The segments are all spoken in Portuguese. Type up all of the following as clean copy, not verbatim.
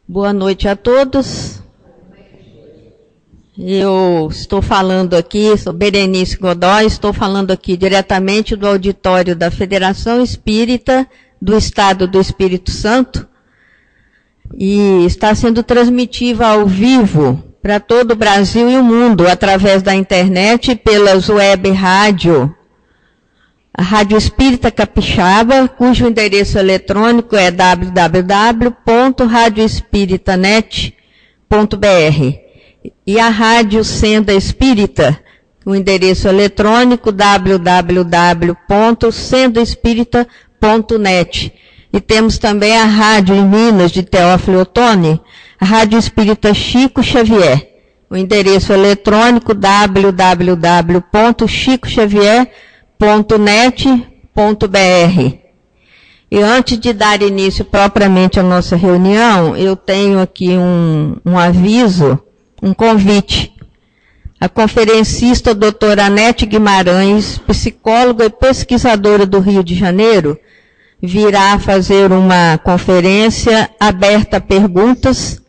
Boa noite a todos. Eu estou falando aqui, sou Berenice Godoy, estou falando aqui diretamente do auditório da Federação Espírita do Estado do Espírito Santo, e está sendo transmitida ao vivo para todo o Brasil e o mundo, através da internet e pelas web rádio. A Rádio Espírita Capixaba, cujo endereço eletrônico é www.radioespiritanet.br. E a Rádio Senda Espírita, o endereço eletrônico www.sendaespírita.net. E temos também a Rádio em Minas, de Teófilo Otoni, a Rádio Espírita Chico Xavier. O endereço eletrônico www.chicoxavier.net.br. E antes de dar início propriamente à nossa reunião, eu tenho aqui um aviso, um convite. A conferencista doutora Anete Guimarães, psicóloga e pesquisadora do Rio de Janeiro, virá fazer uma conferência aberta a perguntas.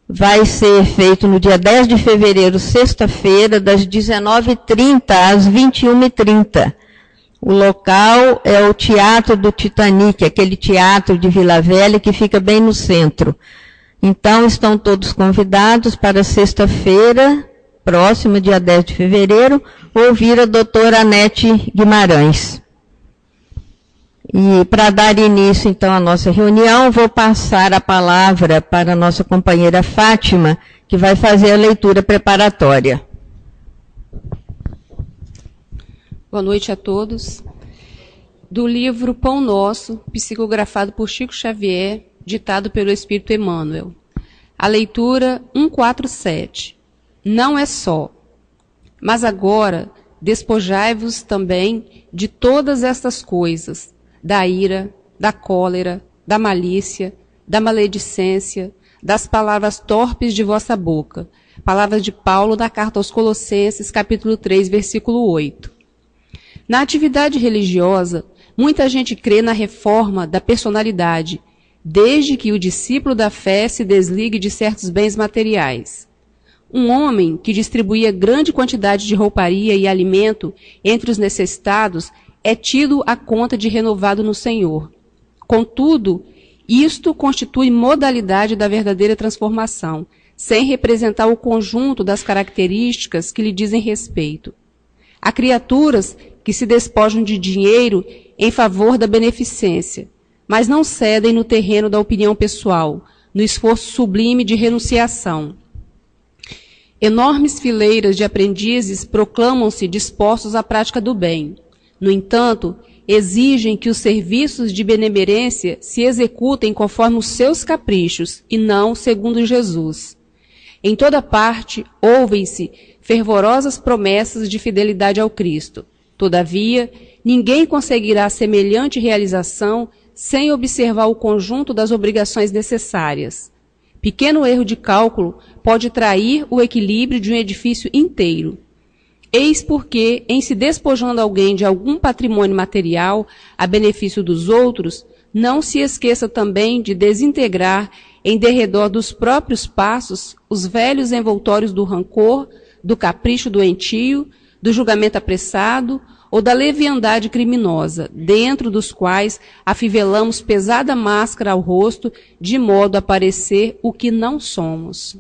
Vai ser feito no dia 10 de fevereiro, sexta-feira, das 19h30 às 21h30. O local é o Teatro do Titanic, aquele teatro de Vila Velha que fica bem no centro. Então, estão todos convidados para sexta-feira, próxima, dia 10 de fevereiro, ouvir a doutora Anete Guimarães. E para dar início, então, à nossa reunião, vou passar a palavra para a nossa companheira Fátima, que vai fazer a leitura preparatória. Boa noite a todos. Do livro Pão Nosso, psicografado por Chico Xavier, ditado pelo Espírito Emmanuel. A leitura 147. Não é só. Mas agora, despojai-vos também de todas estas coisas, da ira, da cólera, da malícia, da maledicência, das palavras torpes de vossa boca. Palavras de Paulo na carta aos Colossenses, capítulo 3, versículo 8. Na atividade religiosa, muita gente crê na reforma da personalidade, desde que o discípulo da fé se desligue de certos bens materiais. Um homem que distribuía grande quantidade de rouparia e alimento entre os necessitados é tido à conta de renovado no Senhor. Contudo, isto constitui modalidade da verdadeira transformação, sem representar o conjunto das características que lhe dizem respeito. Há criaturas que se despojam de dinheiro em favor da beneficência, mas não cedem no terreno da opinião pessoal, no esforço sublime de renunciação. Enormes fileiras de aprendizes proclamam-se dispostos à prática do bem. No entanto, exigem que os serviços de benemerência se executem conforme os seus caprichos e não segundo Jesus. Em toda parte, ouvem-se fervorosas promessas de fidelidade ao Cristo. Todavia, ninguém conseguirá semelhante realização sem observar o conjunto das obrigações necessárias. Pequeno erro de cálculo pode trair o equilíbrio de um edifício inteiro. Eis porque, em se despojando alguém de algum patrimônio material a benefício dos outros, não se esqueça também de desintegrar em derredor dos próprios passos os velhos envoltórios do rancor, do capricho doentio, do julgamento apressado ou da leviandade criminosa, dentro dos quais afivelamos pesada máscara ao rosto, de modo a parecer o que não somos.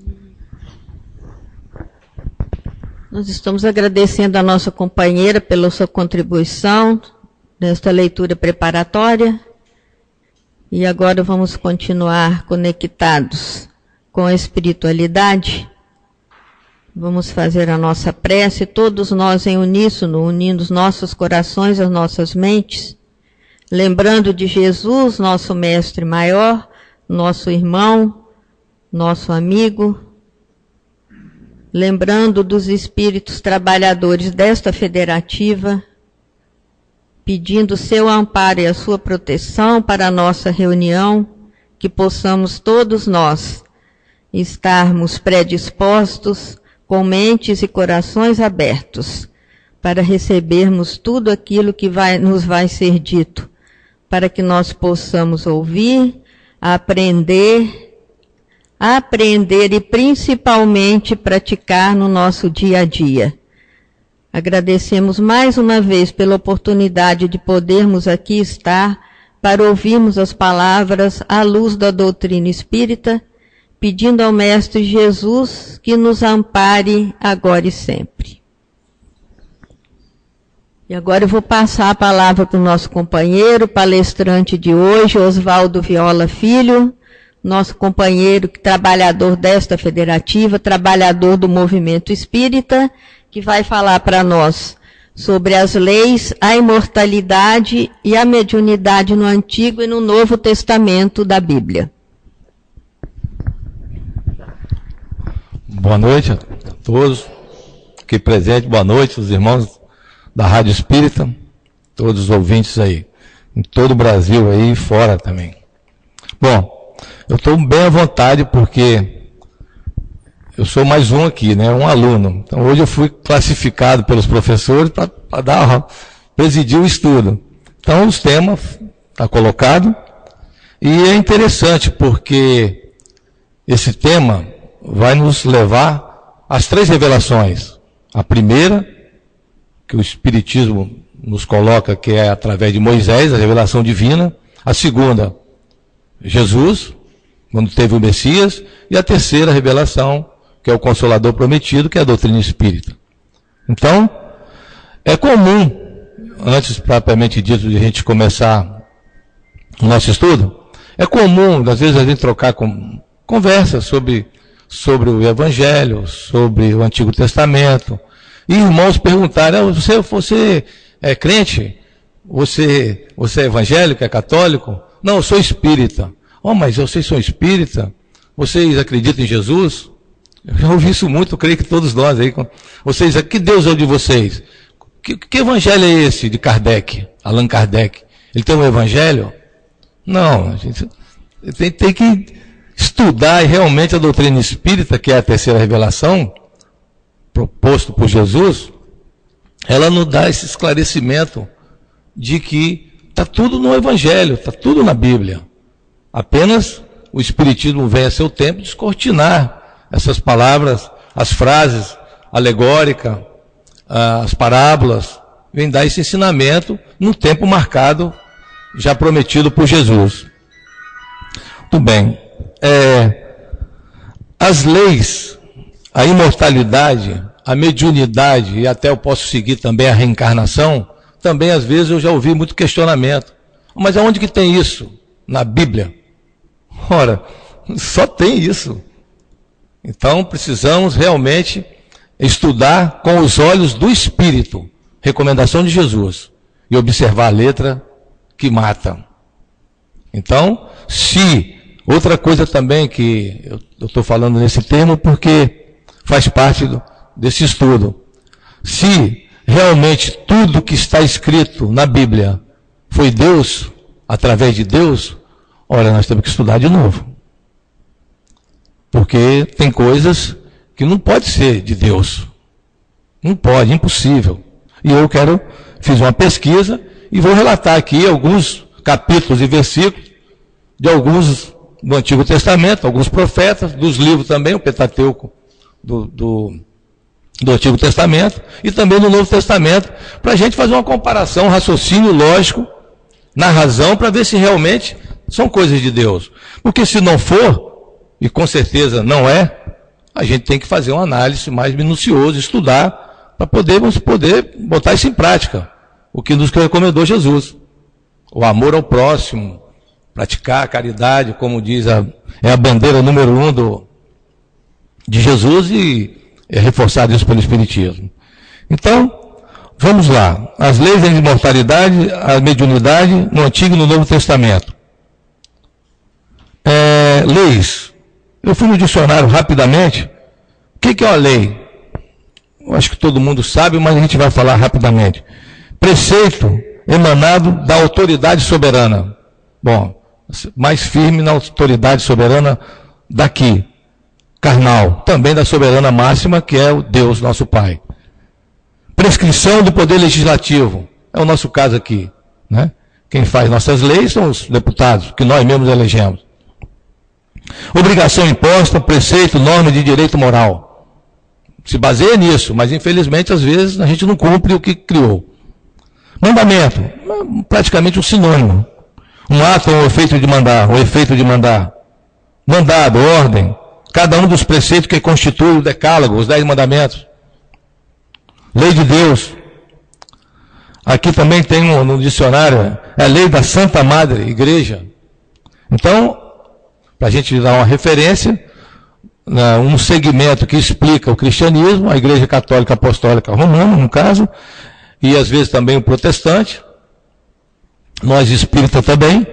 Nós estamos agradecendo a nossa companheira pela sua contribuição nesta leitura preparatória. E agora vamos continuar conectados com a espiritualidade. Vamos fazer a nossa prece, todos nós em uníssono, unindo os nossos corações às nossas mentes, lembrando de Jesus, nosso mestre maior, nosso irmão, nosso amigo, lembrando dos espíritos trabalhadores desta federativa, pedindo seu amparo e a sua proteção para a nossa reunião, que possamos todos nós estarmos predispostos, com mentes e corações abertos, para recebermos tudo aquilo que nos vai ser dito, para que nós possamos ouvir, aprender, aprender e principalmente praticar no nosso dia a dia. Agradecemos mais uma vez pela oportunidade de podermos aqui estar para ouvirmos as palavras à luz da doutrina espírita, pedindo ao Mestre Jesus que nos ampare agora e sempre. E agora eu vou passar a palavra para o nosso companheiro, palestrante de hoje, Oswaldo Viola Filho, nosso companheiro, trabalhador desta federativa, trabalhador do movimento espírita, que vai falar para nós sobre as leis, a imortalidade e a mediunidade no Antigo e no Novo Testamento da Bíblia. Boa noite a todos aqui presentes, boa noite os irmãos da Rádio Espírita, todos os ouvintes aí, em todo o Brasil aí e fora também. Bom, eu estou bem à vontade porque eu sou mais um aqui, né, um aluno. Então hoje eu fui classificado pelos professores para presidir o estudo. Então os temas estão colocados e é interessante porque esse tema vai nos levar às 3 revelações. A primeira, que o Espiritismo nos coloca, que é através de Moisés, a revelação divina. A segunda, Jesus, quando teve o Messias. E a terceira revelação, que é o Consolador Prometido, que é a doutrina espírita. Então, é comum, antes propriamente dito de a gente começar o nosso estudo, é comum, às vezes, a gente trocar conversas sobre o Evangelho, sobre o Antigo Testamento, e irmãos perguntarem, você é crente? Você é evangélico, é católico? Não, eu sou espírita. Oh, mas vocês são espírita? Vocês acreditam em Jesus? Eu já ouvi isso muito, eu creio que todos nós aí. Vocês, que Deus é o de vocês? Que evangelho é esse de Kardec, Allan Kardec? Ele tem um evangelho? Não, a gente tem que estudar realmente a doutrina espírita, que é a terceira revelação, proposto por Jesus. Ela nos dá esse esclarecimento de que está tudo no Evangelho, está tudo na Bíblia. Apenas o Espiritismo vem a seu tempo descortinar essas palavras, as frases alegóricas, as parábolas, vem dar esse ensinamento no tempo marcado, já prometido por Jesus. Muito bem. As leis, a imortalidade, a mediunidade, e até eu posso seguir também a reencarnação, também às vezes eu já ouvi muito questionamento. Mas aonde que tem isso? Na Bíblia? Ora, só tem isso. Então precisamos realmente estudar com os olhos do Espírito, recomendação de Jesus, e observar a letra que mata. Então, outra coisa também que eu estou falando nesse termo porque faz parte desse estudo. Se realmente tudo que está escrito na Bíblia foi Deus, através de Deus, ora, nós temos que estudar de novo. Porque tem coisas que não pode ser de Deus. Não pode, impossível. E eu fiz uma pesquisa e vou relatar aqui alguns capítulos e versículos de alguns do Antigo Testamento, alguns profetas, dos livros também, o Pentateuco do Antigo Testamento, e também do Novo Testamento, para a gente fazer uma comparação, um raciocínio lógico, na razão, para ver se realmente são coisas de Deus. Porque se não for, e com certeza não é, a gente tem que fazer uma análise mais minuciosa, estudar, para podermos botar isso em prática, o que nos recomendou Jesus. O amor ao próximo, praticar a caridade, como diz, é a bandeira número 1 de Jesus e é reforçado isso pelo Espiritismo. Então, vamos lá. As leis da imortalidade, a mediunidade no Antigo e no Novo Testamento. Leis. Eu fui no dicionário rapidamente. O que é uma lei? Eu acho que todo mundo sabe, mas a gente vai falar rapidamente. Preceito emanado da autoridade soberana. Bom, mais firme na autoridade soberana daqui, carnal, também da soberana máxima, que é o Deus, nosso Pai. Prescrição do poder legislativo, é o nosso caso aqui, né? Quem faz nossas leis são os deputados, que nós mesmos elegemos. Obrigação imposta, preceito, norma de direito moral. Se baseia nisso, mas infelizmente às vezes a gente não cumpre o que criou. Mandamento, praticamente um sinônimo. Um ato ou efeito de mandar, Mandado, ordem, cada um dos preceitos que constituem o decálogo, os 10 mandamentos. Lei de Deus. Aqui também tem no dicionário, é a lei da Santa Madre Igreja. Então, para a gente dar uma referência, um segmento que explica o cristianismo, a Igreja Católica Apostólica Romana, no caso, e às vezes também o protestante, nós espíritas também,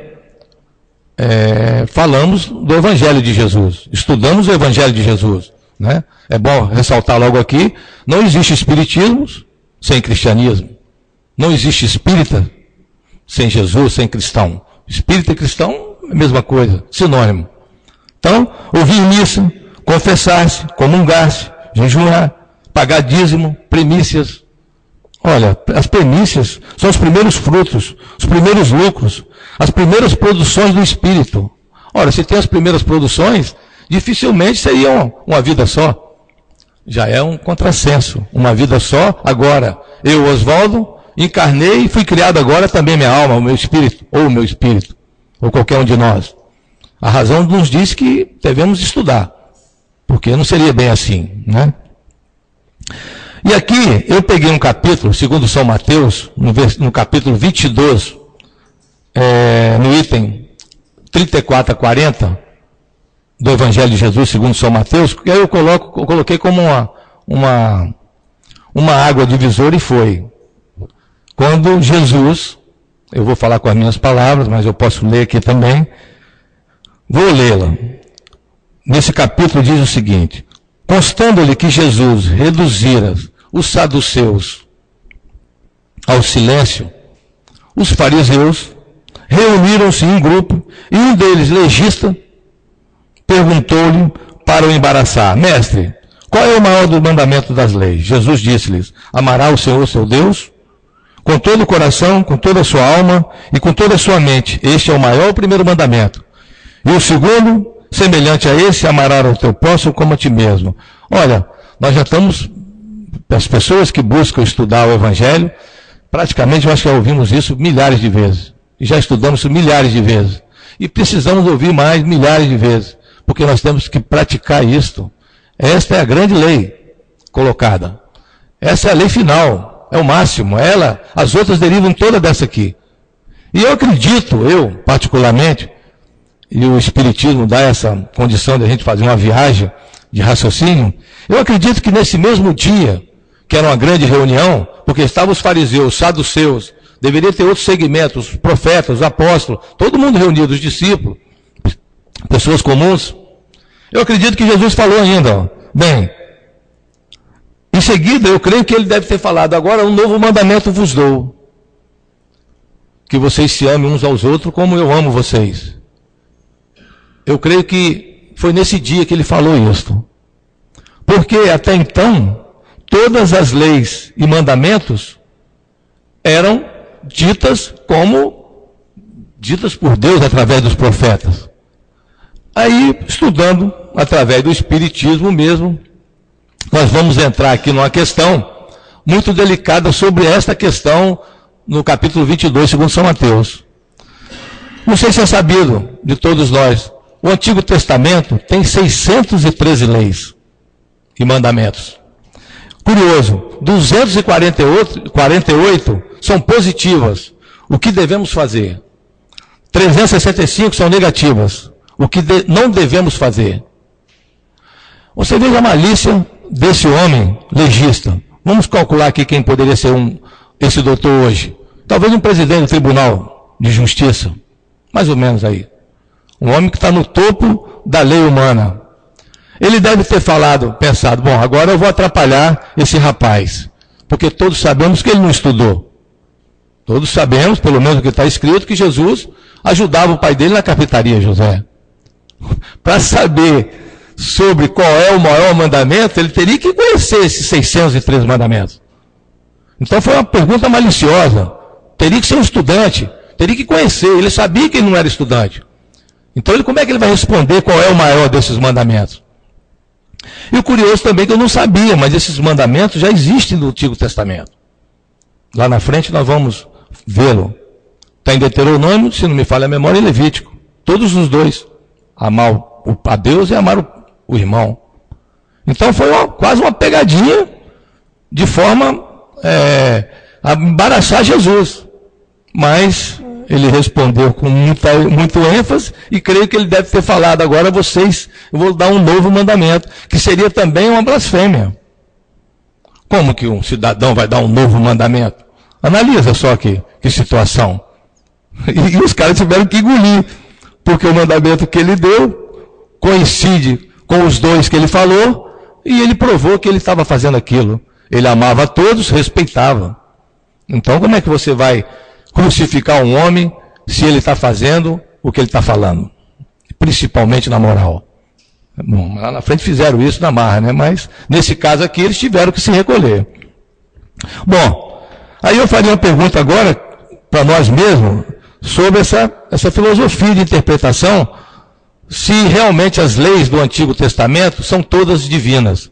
falamos do Evangelho de Jesus, estudamos o Evangelho de Jesus. Né? É bom ressaltar logo aqui, não existe espiritismo sem cristianismo, não existe espírita sem Jesus, sem cristão. Espírita e cristão é a mesma coisa, sinônimo. Então, ouvir missa, confessar-se, comungar-se, jejuar, pagar dízimo, primícias. Olha, as primícias são os primeiros frutos, os primeiros lucros, as primeiras produções do Espírito. Ora, se tem as primeiras produções, dificilmente seria uma vida só. Já é um contrassenso. Uma vida só, agora, eu, Oswaldo, encarnei e fui criado agora também minha alma, o meu espírito, ou qualquer um de nós. A razão nos diz que devemos estudar, porque não seria bem assim, né? E aqui eu peguei um capítulo, segundo São Mateus, no capítulo 22, no item 34 a 40, do Evangelho de Jesus, segundo São Mateus, que aí eu coloquei como uma água divisora e foi. Quando Jesus, eu vou falar com as minhas palavras, mas eu posso ler aqui também, vou lê-la. Nesse capítulo diz o seguinte: constando-lhe que Jesus reduzira os saduceus ao silêncio, os fariseus reuniram-se em grupo e um deles, legista, perguntou-lhe para o embaraçar: mestre, qual é o maior dos mandamentos das leis? Jesus disse-lhes: amará o Senhor seu Deus com todo o coração, com toda a sua alma e com toda a sua mente. Este é o maior primeiro mandamento. E o segundo, semelhante a esse, amará o teu próximo como a ti mesmo. Olha, nós já estamos, as pessoas que buscam estudar o Evangelho, praticamente nós já ouvimos isso milhares de vezes. E já estudamos isso milhares de vezes. E precisamos ouvir mais milhares de vezes, porque nós temos que praticar isto. Esta é a grande lei colocada. Essa é a lei final. É o máximo, as outras derivam toda dessa aqui. E eu acredito, particularmente, e o Espiritismo dá essa condição de a gente fazer uma viagem de raciocínio, eu acredito que nesse mesmo dia, que era uma grande reunião, porque estavam os fariseus, os saduceus, deveria ter outros segmentos, os profetas, os apóstolos, todo mundo reunido, os discípulos, pessoas comuns. Eu acredito que Jesus falou ainda, bem, em seguida, eu creio que ele deve ter falado: agora um novo mandamento vos dou, que vocês se amem uns aos outros como eu amo vocês. Eu creio que foi nesse dia que ele falou isso. Porque até então, todas as leis e mandamentos eram ditas por Deus através dos profetas. Aí, estudando através do Espiritismo mesmo, nós vamos entrar aqui numa questão muito delicada sobre esta questão no capítulo 22, segundo São Mateus. Não sei se é sabido de todos nós, o Antigo Testamento tem 613 leis e mandamentos. Curioso, 248 são positivas, o que devemos fazer. 365 são negativas, o que não devemos fazer. Você veja a malícia desse homem legista. Vamos calcular aqui quem poderia ser esse doutor hoje. Talvez um presidente do Tribunal de Justiça. Mais ou menos aí. Um homem que está no topo da lei humana. Ele deve ter pensado, bom, agora eu vou atrapalhar esse rapaz. Porque todos sabemos que ele não estudou. Todos sabemos, pelo menos o que está escrito, que Jesus ajudava o pai dele na carpintaria, José. Para saber sobre qual é o maior mandamento, ele teria que conhecer esses 603 mandamentos. Então foi uma pergunta maliciosa. Teria que ser um estudante, teria que conhecer. Ele sabia que ele não era estudante. Então, como é que ele vai responder qual é o maior desses mandamentos? E o curioso também que eu não sabia, mas esses mandamentos já existem no Antigo Testamento. Lá na frente nós vamos vê-lo. Está em Deuteronômio, se não me falha a memória, e Levítico. Todos os dois. Amar a Deus e amar o irmão. Então foi quase uma pegadinha de forma a embaraçar Jesus. Mas ele respondeu com muito ênfase, e creio que ele deve ter falado: agora eu vou dar um novo mandamento, que seria também uma blasfêmia. Como que um cidadão vai dar um novo mandamento? Analisa só que situação. E os caras tiveram que engolir, porque o mandamento que ele deu coincide com os dois que ele falou, e ele provou que ele estava fazendo aquilo. Ele amava a todos, respeitava. Então como é que você vai crucificar um homem se ele está fazendo o que ele está falando? Principalmente na moral. Bom, lá na frente fizeram isso na marra, né? Mas nesse caso aqui eles tiveram que se recolher. Bom, aí eu faria uma pergunta agora para nós mesmos sobre essa filosofia de interpretação, se realmente as leis do Antigo Testamento são todas divinas.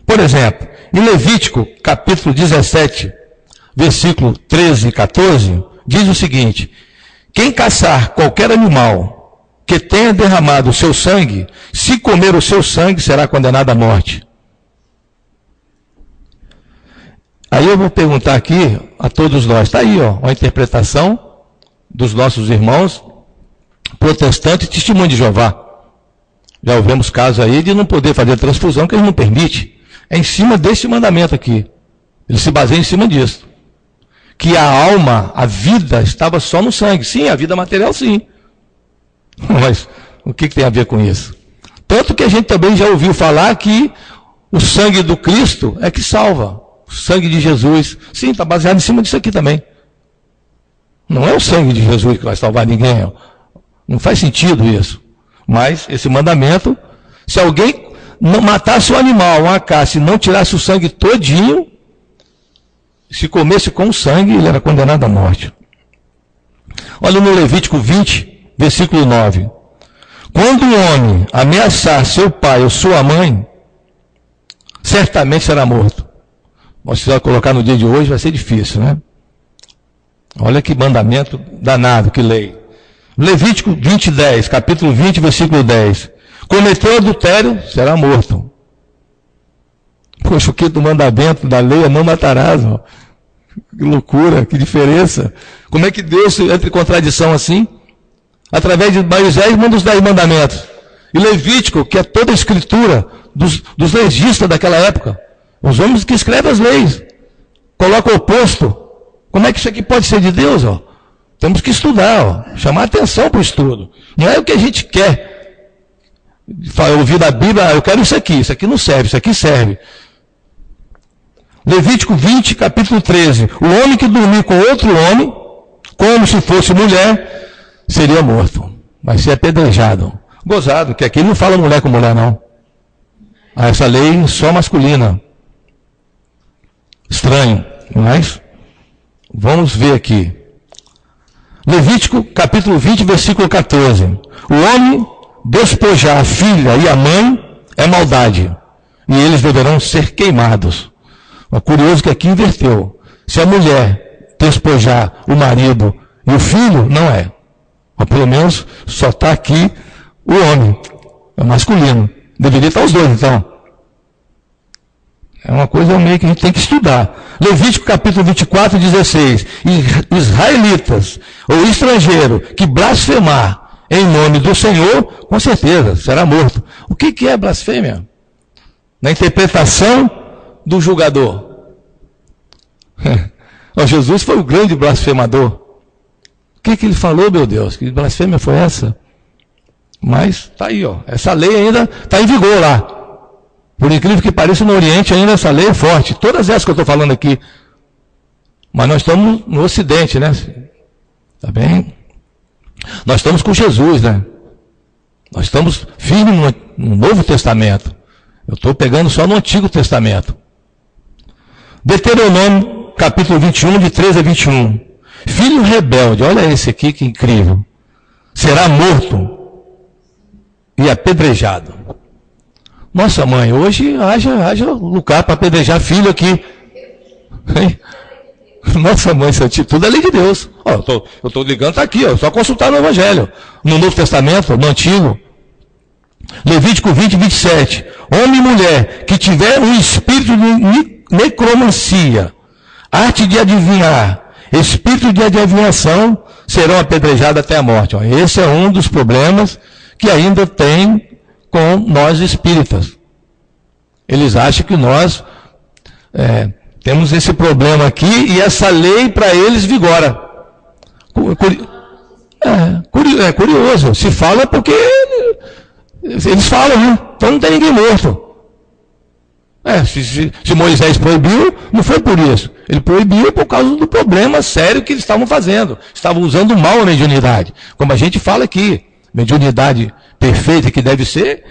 Por exemplo, em Levítico, capítulo 17, versículo 13 e 14, diz o seguinte: quem caçar qualquer animal que tenha derramado o seu sangue, se comer o seu sangue, será condenado à morte. Aí eu vou perguntar aqui a todos nós, está aí a interpretação dos nossos irmãos protestantes e testemunho de Jeová. Já ouvimos casos aí de não poder fazer transfusão, que eles não permitem. É em cima desse mandamento aqui. Ele se baseia em cima disso. Que a alma, a vida, estava só no sangue. Sim, a vida material sim. Mas o que tem a ver com isso? Tanto que a gente também já ouviu falar que o sangue do Cristo é que salva. O sangue de Jesus. Sim, está baseado em cima disso aqui também. Não é o sangue de Jesus que vai salvar ninguém. Não faz sentido isso. Mas esse mandamento, se alguém não matasse o animal, uma caça, e não tirasse o sangue todinho, se comesse com o sangue, ele era condenado à morte. Olha no Levítico 20, versículo 9. Quando um homem ameaçar seu pai ou sua mãe, certamente será morto. Se vai colocar no dia de hoje, vai ser difícil, né? Olha que mandamento danado, que lei. Levítico 20, 10, capítulo 20, versículo 10. Cometeu adultério, será morto. Poxa, o que do mandamento da lei é não matarás, ó. Que loucura, que diferença. Como é que Deus entra em contradição assim? Através de Moisés manda os 10 mandamentos. E Levítico, que é toda a escritura dos legistas daquela época. Os homens que escrevem as leis. Coloca o oposto. Como é que isso aqui pode ser de Deus? Ó? Temos que estudar, chamar atenção para o estudo. Não é o que a gente quer. Ouvir da Bíblia, eu quero isso aqui não serve, isso aqui serve. Levítico 20, capítulo 13. O homem que dormir com outro homem, como se fosse mulher, seria morto. Vai ser apedrejado. Gozado, que aqui não fala mulher com mulher, não. Essa lei só masculina. Estranho, mas vamos ver aqui. Levítico, capítulo 20, versículo 14. O homem despojar a filha e a mãe é maldade, e eles deverão ser queimados. É curioso que aqui inverteu. Se a mulher despojar o marido e o filho, não é. Mas pelo menos só está aqui o homem. É masculino. Deveria estar os dois, então. É uma coisa meio que a gente tem que estudar. Levítico capítulo 24, 16. Israelitas ou estrangeiro que blasfemar em nome do Senhor, com certeza será morto. O que é blasfêmia? Na interpretação do julgador. Jesus foi o grande blasfemador. O que ele falou, meu Deus? Que blasfêmia foi essa? Mas está aí, essa lei ainda está em vigor lá. Por incrível que pareça, no Oriente ainda essa lei é forte. Todas essas que eu estou falando aqui. Mas nós estamos no Ocidente, né? Está bem? Nós estamos com Jesus, né? Nós estamos firmes no Novo Testamento. Eu estou pegando só no Antigo Testamento. Deuteronômio, capítulo 21, de 13 a 21. Filho rebelde, olha esse aqui que incrível. Será morto. apedrejado. Nossa, mãe, hoje haja lugar para apedrejar filho aqui. Hein? Nossa, mãe, essa atitude é lei de Deus. Ó, eu estou ligando, está aqui, ó, só consultar no Evangelho. No Novo Testamento, no Antigo. Levítico 20, 27. Homem e mulher que tiver um espírito de necromancia, arte de adivinhar, espírito de adivinhação, serão apedrejados até a morte. Ó, esse é um dos problemas que ainda tem com nós espíritas. Eles acham que nós temos esse problema aqui e essa lei para eles vigora. É curioso. Se fala porque eles falam, né? Então não tem ninguém morto. Se Moisés proibiu, não foi por isso. Ele proibiu por causa do problema sério que eles estavam fazendo. Estavam usando mal a mediunidade. Como a gente fala aqui, mediunidade perfeita que deve ser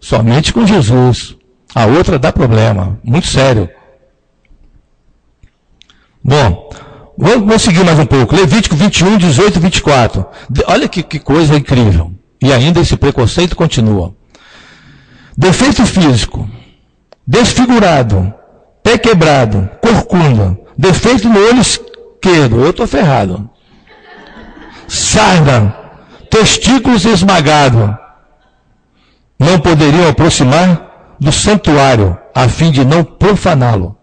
somente com Jesus. A outra dá problema, muito sério. Bom, vamos seguir mais um pouco. Levítico 21, 18 e 24. Olha que coisa incrível. E ainda esse preconceito continua. Defeito físico, desfigurado, pé quebrado, corcunda, defeito no olho esquerdo, eu estou ferrado. Sarda, testículos esmagados, não poderiam aproximar do santuário, a fim de não profaná-lo.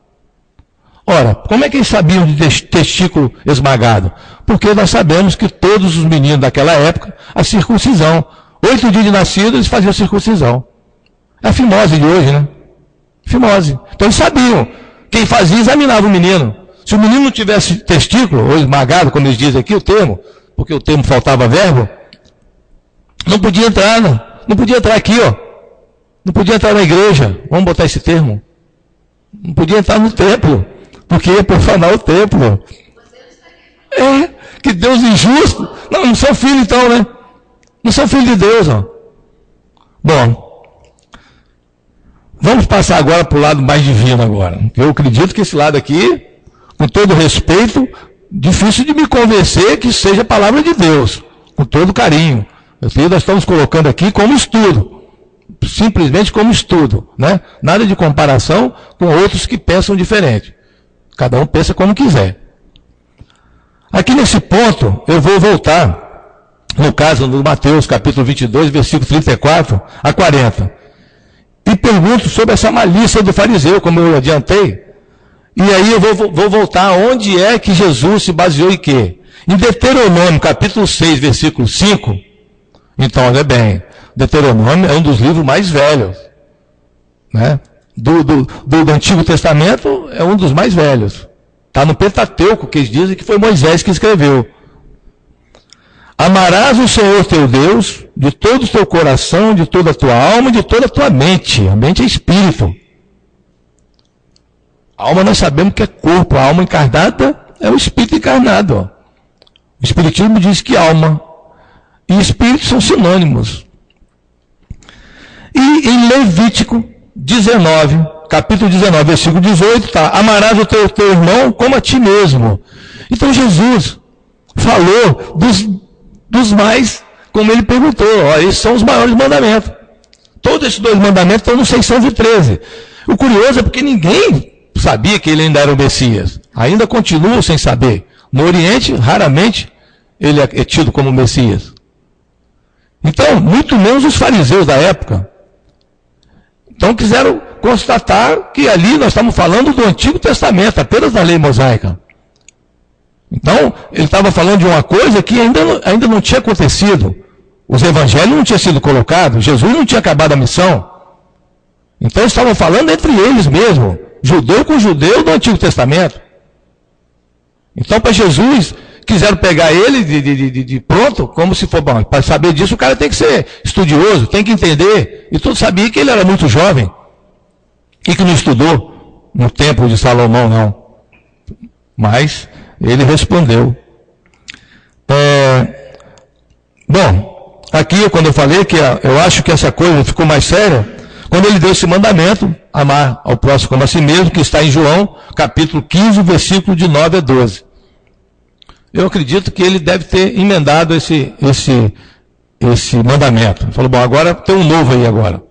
Ora, como é que eles sabiam de testículo esmagado? Porque nós sabemos que todos os meninos daquela época, a circuncisão, 8 dias de nascido, eles faziam circuncisão. É a fimose de hoje, né? Fimose. Então eles sabiam. Quem fazia, examinava o menino. Se o menino não tivesse testículo, ou esmagado, como eles dizem aqui, o termo, porque o termo faltava verbo, não podia entrar, não podia entrar aqui, ó. Não podia entrar na igreja. Vamos botar esse termo. Não podia entrar no templo, porque ia profanar o templo. Que Deus injusto. Não são filho então, né? Não são filho de Deus, ó. Bom, vamos passar agora para o lado mais divino agora. Eu acredito que esse lado aqui, com todo respeito, difícil de me convencer que seja a palavra de Deus, com todo carinho. Nós estamos colocando aqui como estudo, simplesmente como estudo, né? Nada de comparação com outros que pensam diferente. Cada um pensa como quiser. Aqui nesse ponto, eu vou voltar, no caso do Mateus, capítulo 22, versículo 34 a 40. E pergunto sobre essa malícia do fariseu, como eu adiantei. E aí eu vou voltar onde é que Jesus se baseou em quê? Em Deuteronômio, capítulo 6, versículo 5. Então, olha bem, Deuteronômio é um dos livros mais velhos, né? Do Antigo Testamento é um dos mais velhos. Está no Pentateuco, que eles dizem que foi Moisés que escreveu. Amarás o Senhor teu Deus de todo o teu coração, de toda a tua alma e de toda a tua mente. A mente é espírito. A alma nós sabemos que é corpo. A alma encarnada é o espírito encarnado. Ó. O espiritismo diz que alma e espírito são sinônimos. E em Levítico 19, capítulo 19, versículo 18, está: amarás o teu irmão como a ti mesmo. Então Jesus falou dos mais, como ele perguntou, ó, esses são os maiores mandamentos. Todos esses 2 mandamentos estão no 613. O curioso é porque ninguém sabia que ele ainda era o Messias. Ainda continua sem saber. No Oriente, raramente, ele é tido como Messias. Então, muito menos os fariseus da época. Então, quiseram constatar que ali nós estamos falando do Antigo Testamento, apenas da lei mosaica. Então, ele estava falando de uma coisa que ainda não tinha acontecido. Os evangelhos não tinham sido colocados, Jesus não tinha acabado a missão. Então, eles estavam falando entre eles mesmo, judeu com judeu do Antigo Testamento. Então, para Jesus, quiseram pegar ele de pronto, como se for, bom, para saber disso o cara tem que ser estudioso, tem que entender. E todos sabiam que ele era muito jovem e que não estudou no templo de Salomão, não. Mas ele respondeu. Bom, aqui quando eu falei que eu acho que essa coisa ficou mais séria, quando ele deu esse mandamento, amar ao próximo como a si mesmo, que está em João, capítulo 15, versículo de 9 a 12. Eu acredito que ele deve ter emendado esse mandamento. Ele falou, bom, agora tem um novo aí agora.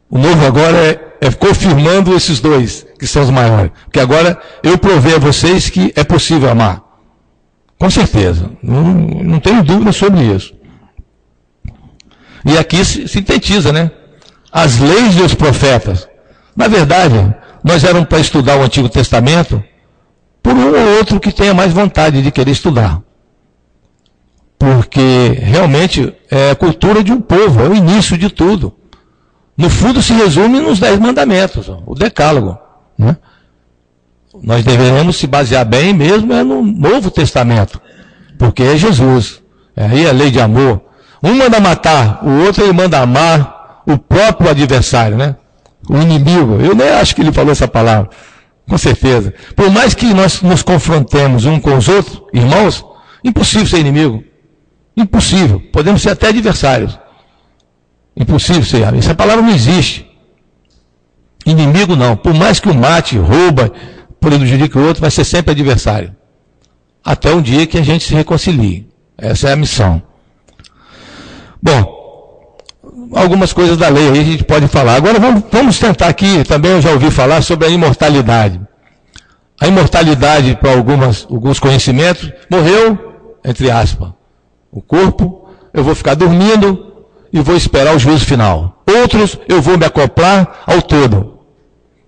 O novo agora é confirmando esses dois, que são os maiores. Porque agora eu provei a vocês que é possível amar. Com certeza. Não tenho dúvida sobre isso. E aqui se sintetiza, né? As leis e os profetas. Na verdade, nós éramos para estudar o Antigo Testamento por um ou outro que tenha mais vontade de querer estudar. Porque realmente é a cultura de um povo, é o início de tudo. No fundo se resume nos 10 mandamentos, o decálogo. Né? Nós deveremos se basear bem mesmo no Novo Testamento, porque é Jesus. Aí é a lei de amor. Um manda matar, o outro ele manda amar o próprio adversário, né? O inimigo. Eu nem acho que ele falou essa palavra, com certeza. Por mais que nós nos confrontemos uns com os outros, irmãos, impossível ser inimigo. Impossível. Podemos ser até adversários. Impossível ser. Essa palavra não existe. Inimigo não. Por mais que o mate, rouba, prejudique o outro, vai ser sempre adversário. Até um dia que a gente se reconcilie. Essa é a missão. Bom, algumas coisas da lei aí a gente pode falar. Agora vamos tentar aqui, também eu já ouvi falar sobre a imortalidade. A imortalidade, para alguns conhecimentos, morreu, entre aspas, o corpo, eu vou ficar dormindo e vou esperar o juízo final. Outros, eu vou me acoplar ao todo.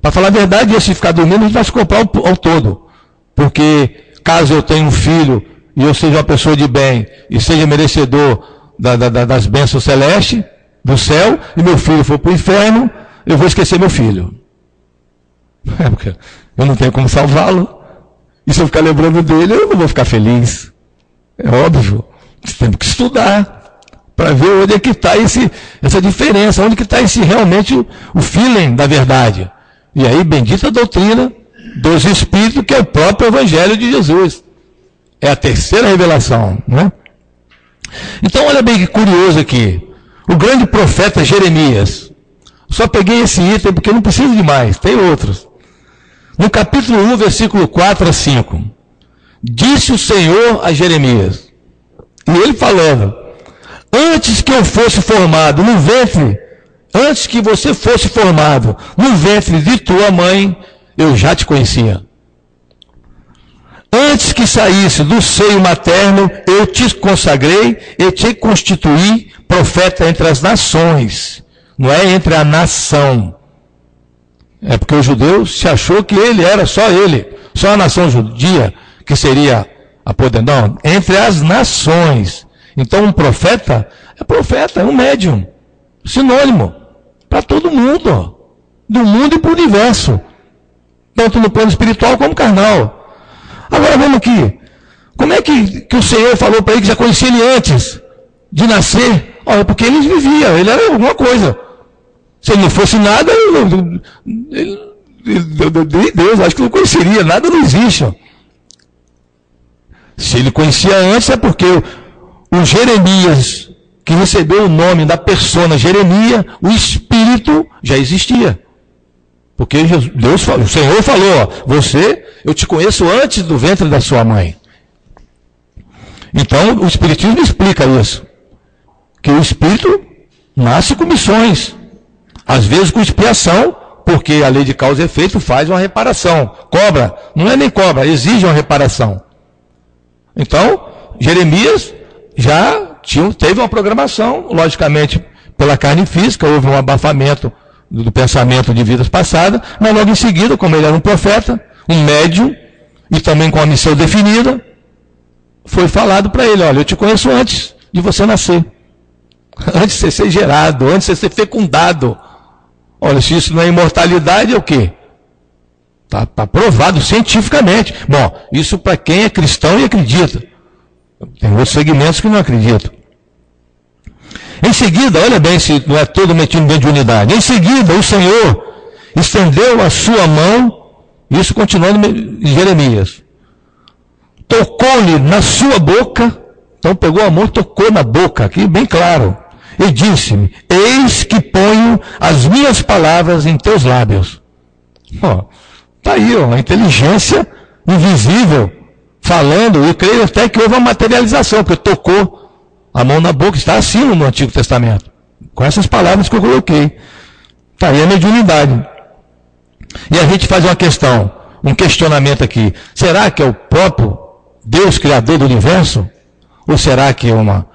Para falar a verdade, esse ficar dormindo, a gente vai se acoplar ao todo. Porque caso eu tenha um filho e eu seja uma pessoa de bem e seja merecedor das bênçãos celestes, do céu, e meu filho for para o inferno, eu vou esquecer meu filho. Porque eu não tenho como salvá-lo. E se eu ficar lembrando dele, eu não vou ficar feliz. É óbvio. Temos que estudar para ver onde é que está essa diferença, onde que está realmente o feeling da verdade. E aí, bendita doutrina dos Espíritos, que é o próprio Evangelho de Jesus. É a terceira revelação, né? Então, olha bem que curioso aqui. O grande profeta Jeremias. Só peguei esse item porque não preciso de mais, tem outros. No capítulo 1, versículo 4 a 5. Disse o Senhor a Jeremias, e ele falando, antes que eu fosse formado no ventre, antes que você fosse formado no ventre de tua mãe, eu já te conhecia. Antes que saísse do seio materno, eu te consagrei e te constituí profeta entre as nações. Não é entre a nação. É porque o judeu se achou que ele era só ele, só a nação judia, que seria a poder. Não, entre as nações. Então um profeta, é um médium. Sinônimo. Para todo mundo. Do mundo e para o universo. Tanto no plano espiritual como carnal. Agora vamos aqui. Como é que o Senhor falou para ele que já conhecia ele antes de nascer? Olha, porque ele vivia, ele era alguma coisa. Se ele não fosse nada, Deus, acho que não conheceria, nada não existe. Se ele conhecia antes, é porque o Jeremias, que recebeu o nome da persona Jeremias, o Espírito já existia. Porque Deus falou, o Senhor falou, ó, eu te conheço antes do ventre da sua mãe. Então, o Espiritismo explica isso. Que o Espírito nasce com missões. Às vezes com expiação, porque a lei de causa e efeito faz uma reparação. Cobra, não é nem cobra, exige uma reparação. Então, Jeremias já teve uma programação, logicamente, pela carne física, houve um abafamento do pensamento de vidas passadas, mas logo em seguida, como ele era um profeta, um médium, e também com a missão definida, foi falado para ele, olha, eu te conheço antes de você nascer. Antes de você ser gerado, antes de você ser fecundado. Olha, se isso não é imortalidade, é o quê? Está provado cientificamente. Bom, isso para quem é cristão e acredita. Tem outros segmentos que não acreditam. Em seguida, olha bem se não é todo metido dentro de unidade. Em seguida, o Senhor estendeu a sua mão, isso continuando em Jeremias. Tocou-lhe na sua boca, então pegou a mão e tocou na boca, aqui bem claro. E disse-me, eis que ponho as minhas palavras em teus lábios. Está aí, a inteligência invisível, falando, eu creio até que houve uma materialização, porque tocou a mão na boca, está assim no Antigo Testamento. Com essas palavras que eu coloquei. Está aí a mediunidade. E a gente faz uma questão, um questionamento aqui. Será que é o próprio Deus Criador do Universo? Ou será que é uma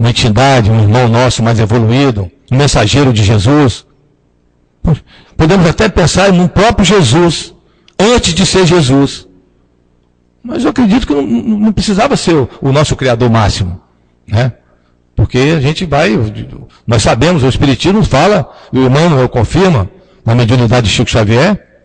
entidade, um irmão nosso mais evoluído, um mensageiro de Jesus? Podemos até pensar no próprio Jesus, antes de ser Jesus. Mas eu acredito que não precisava ser o nosso Criador máximo, né? Porque a gente vai, nós sabemos, o Espiritismo fala, e o Emmanuel confirma, na mediunidade de Chico Xavier,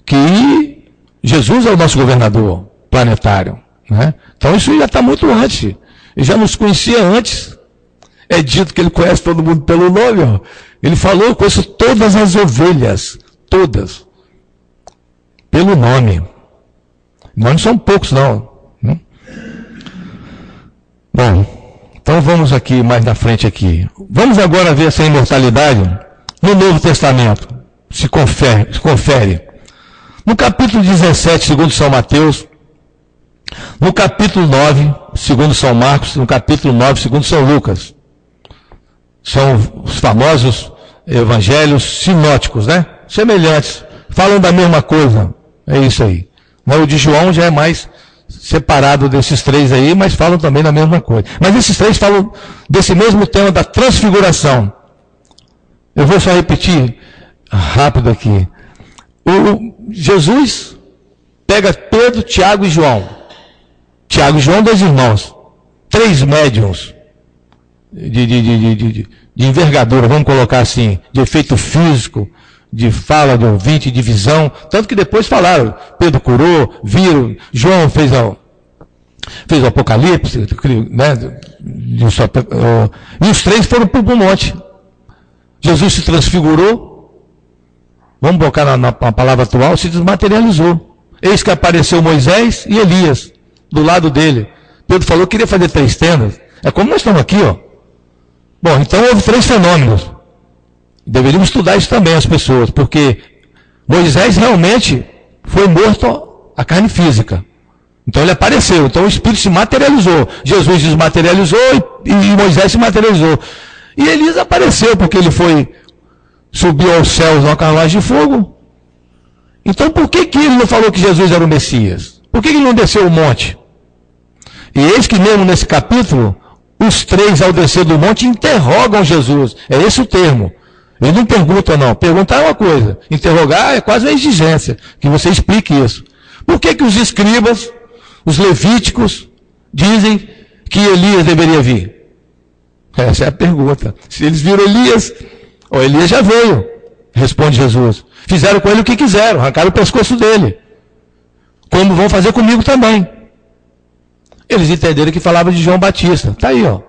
que Jesus é o nosso governador planetário, né? Então isso já está muito antes, ele já nos conhecia antes. É dito que ele conhece todo mundo pelo nome, ó. Ele falou, eu conheço todas as ovelhas, todas, pelo nome. Nós não somos poucos, não. Bom, então vamos aqui, mais na frente aqui. Vamos agora ver essa imortalidade no Novo Testamento. Se confere. No capítulo 17, segundo São Mateus, no capítulo 9, segundo São Marcos, no capítulo 9, segundo São Lucas. São os famosos evangelhos sinóticos, né? Semelhantes. Falam da mesma coisa. É isso aí. O de João já é mais separado desses três aí, mas falam também da mesma coisa. Mas esses três falam desse mesmo tema da transfiguração. Eu vou só repetir rápido aqui. Jesus pega Pedro, Tiago e João. Tiago e João, 2 irmãos. 3 médiuns de envergadura, vamos colocar assim, de efeito físico, de fala, de ouvinte, de visão, tanto que depois falaram, Pedro curou, viram, João fez o Apocalipse, né? E os 3 foram para o monte. Jesus se transfigurou, vamos colocar na palavra atual, se desmaterializou. Eis que apareceu Moisés e Elias, do lado dele. Pedro falou que queria fazer 3 tendas. É como nós estamos aqui, ó. Bom, então houve 3 fenômenos. Deveríamos estudar isso também, as pessoas, porque Moisés realmente foi morto à carne física. Então ele apareceu, então o Espírito se materializou. Jesus desmaterializou e Moisés se materializou. E Elias apareceu, porque ele subiu aos céus numa carruagem de fogo. Então por que ele não falou que Jesus era o Messias? Por que ele não desceu o monte? E eis que mesmo nesse capítulo, os 3 ao descer do monte interrogam Jesus. É esse o termo. Ele não pergunta não. Perguntar é uma coisa. Interrogar é quase uma exigência. Que você explique isso. Por que os escribas, os levíticos, dizem que Elias deveria vir? Essa é a pergunta. Se eles viram Elias, Elias já veio. Responde Jesus. Fizeram com ele o que quiseram. Arrancaram o pescoço dele. Como vão fazer comigo também. Eles entenderam que falava de João Batista. Está aí, ó.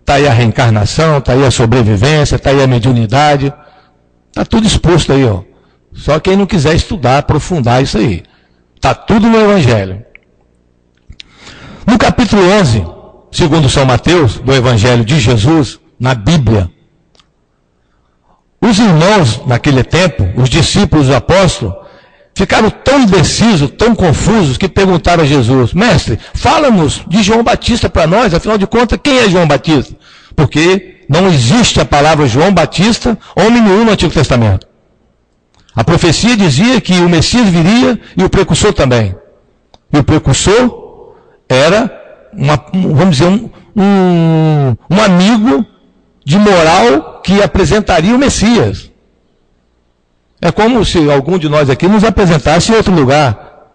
Está aí a reencarnação, está aí a sobrevivência, está aí a mediunidade. Está tudo exposto aí, ó. Só quem não quiser estudar, aprofundar isso aí. Está tudo no Evangelho. No capítulo 11, segundo São Mateus, do Evangelho de Jesus, na Bíblia, os irmãos, naquele tempo, os discípulos, os apóstolos, ficaram tão indecisos, tão confusos, que perguntaram a Jesus: Mestre, fala-nos de João Batista para nós, afinal de contas, quem é João Batista? Porque não existe a palavra João Batista, homem nenhum no Antigo Testamento. A profecia dizia que o Messias viria e o precursor também. E o precursor era, vamos dizer, um amigo de moral que apresentaria o Messias. É como se algum de nós aqui nos apresentasse em outro lugar.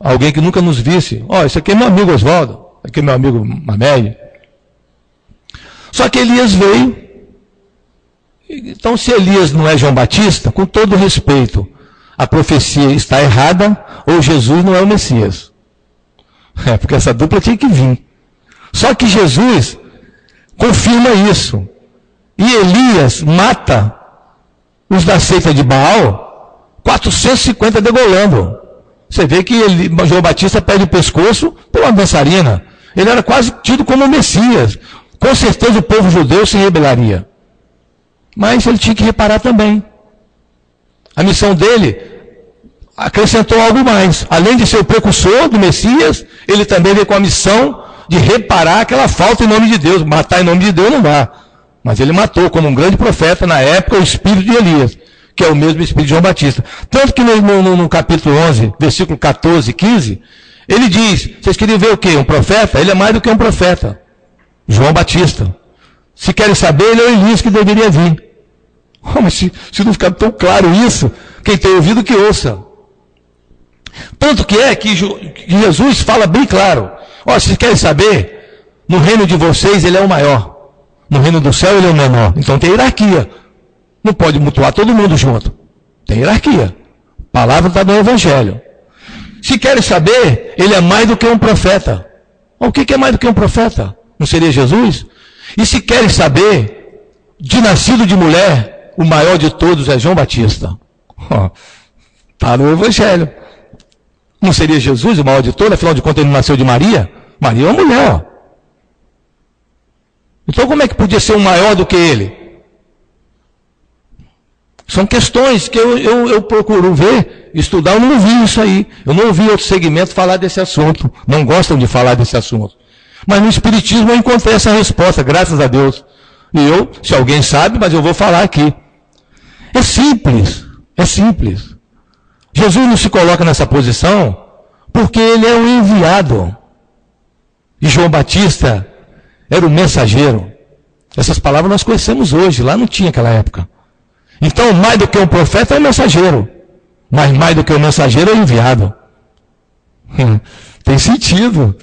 Alguém que nunca nos visse. Esse aqui é meu amigo Oswaldo. Aqui é meu amigo Mamed. Só que Elias veio. Então, se Elias não é João Batista, com todo respeito, a profecia está errada ou Jesus não é o Messias. Porque essa dupla tinha que vir. Só que Jesus confirma isso. E Elias mata os da seita de Baal, 450 degolando. Você vê que João Batista perde o pescoço por uma dançarina. Ele era quase tido como Messias. Com certeza o povo judeu se rebelaria. Mas ele tinha que reparar também. A missão dele acrescentou algo mais. Além de ser o precursor do Messias, ele também veio com a missão de reparar aquela falta em nome de Deus. Matar em nome de Deus não dá. Mas ele matou como um grande profeta na época o espírito de Elias, que é o mesmo espírito de João Batista. Tanto que no capítulo 11, versículo 14 e 15, ele diz, vocês queriam ver o quê? Um profeta? Ele é mais do que um profeta. João Batista. Se querem saber, ele é o Elias que deveria vir. Oh, mas se não ficar tão claro isso, quem tem ouvido que ouça. Tanto que é que Jesus fala bem claro. Ó, se querem saber, no reino de vocês ele é o maior. No reino do céu ele é o menor. Então tem hierarquia. Não pode mutuar todo mundo junto. Tem hierarquia. A palavra está no Evangelho. Se querem saber, ele é mais do que um profeta. O que é mais do que um profeta? Não seria Jesus? E se querem saber, de nascido de mulher, o maior de todos é João Batista. Está no Evangelho. Não seria Jesus o maior de todos? Afinal de contas ele nasceu de Maria? Maria é uma mulher. Ó. Então como é que podia ser um maior do que ele? São questões que eu procuro ver, estudar. Eu não ouvi isso aí. Eu não ouvi outro segmento falar desse assunto. Não gostam de falar desse assunto. Mas no Espiritismo eu encontrei essa resposta, graças a Deus. E se alguém sabe, mas eu vou falar aqui. É simples. É simples. Jesus não se coloca nessa posição porque ele é um enviado. E João Batista era o mensageiro. Essas palavras nós conhecemos hoje, lá não tinha naquela época. Então, mais do que um profeta é um mensageiro. Mas mais do que um mensageiro é um enviado. Tem sentido.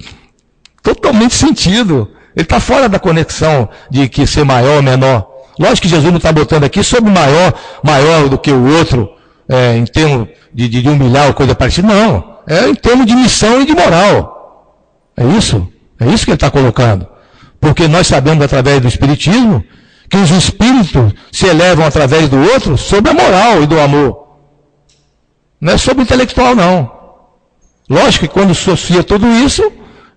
Totalmente sentido. Ele está fora da conexão de que ser maior ou menor. Lógico que Jesus não está botando aqui sobre maior do que o outro, em termos de humilhar ou coisa parecida. Não. É em termos de missão e de moral. É isso. É isso que ele está colocando. Porque nós sabemos através do Espiritismo que os espíritos se elevam através do outro sobre a moral e do amor. Não é sobre o intelectual, não. Lógico que quando associa tudo isso,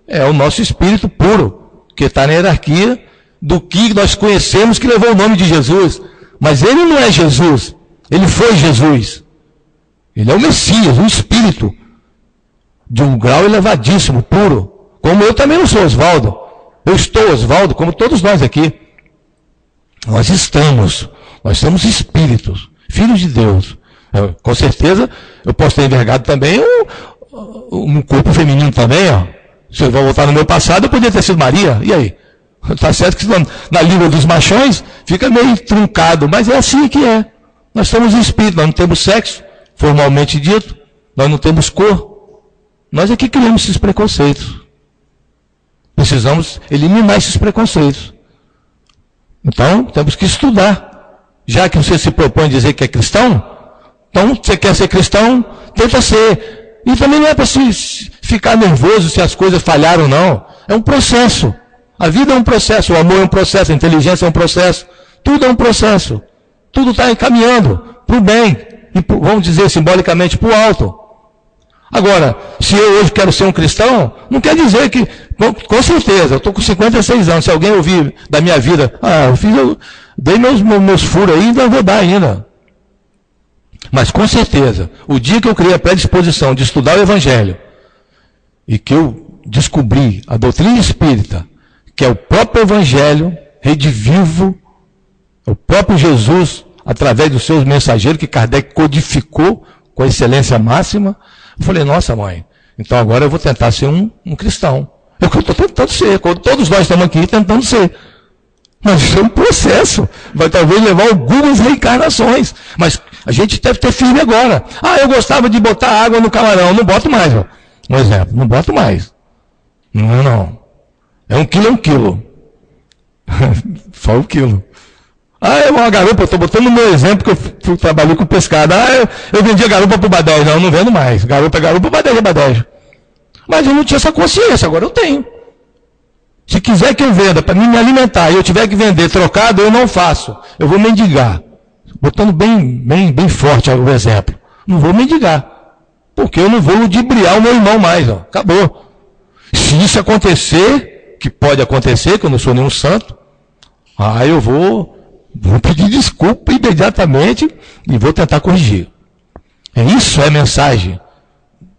é o nosso espírito puro, que está na hierarquia do que nós conhecemos que levou o nome de Jesus. Mas ele não é Jesus, ele foi Jesus. Ele é o Messias, um espírito de um grau elevadíssimo, puro. Como eu também não sou Oswaldo. Eu estou Oswaldo, como todos nós aqui. Nós somos espíritos, filhos de Deus. Com certeza, eu posso ter envergado também um corpo feminino também, ó. Se eu vou voltar no meu passado, eu poderia ter sido Maria. E aí? Está certo que na língua dos machões fica meio truncado, mas é assim que é. Nós somos espíritos, nós não temos sexo, formalmente dito, nós não temos cor. Nós é que criamos esses preconceitos. Precisamos eliminar esses preconceitos. Então, temos que estudar. Já que você se propõe a dizer que é cristão, então, você quer ser cristão, tenta ser. E também não é para se ficar nervoso se as coisas falharam, não. É um processo. A vida é um processo, o amor é um processo, a inteligência é um processo. Tudo é um processo. Tudo está encaminhando para o bem. E, vamos dizer simbolicamente, para o alto. Agora, se eu hoje quero ser um cristão, não quer dizer que, com certeza, eu estou com 56 anos, se alguém ouvir da minha vida, eu dei meus furos aí, ainda vou dar ainda. Mas com certeza, o dia que eu criei a predisposição de estudar o Evangelho, e que eu descobri a doutrina espírita, que é o próprio Evangelho, redivivo, o próprio Jesus, através dos seus mensageiros, que Kardec codificou com a excelência máxima, eu falei, nossa mãe, então agora eu vou tentar ser um cristão. É o que eu estou tentando ser, todos nós estamos aqui tentando ser. Mas isso é um processo, vai talvez levar algumas reencarnações, mas a gente deve ter firme agora. Eu gostava de botar água no camarão, não boto mais, ó. Um exemplo, não boto mais. Não. É 1 quilo, é 1 quilo. Só 1 quilo. É uma garupa, eu estou botando o meu exemplo que eu trabalhei com pescado. Eu vendia garupa para o Badejo. Não vendo mais. Garupa é garupa, Badejo é Badejo. Mas eu não tinha essa consciência, agora eu tenho. Se quiser que eu venda para me alimentar e eu tiver que vender trocado, eu não faço. Eu vou mendigar. Botando bem forte o exemplo. Não vou mendigar. Porque eu não vou ludibriar o meu irmão mais. Ó. Acabou. Se isso acontecer, que pode acontecer, que eu não sou nenhum santo, eu vou pedir desculpa imediatamente e vou tentar corrigir. Isso é mensagem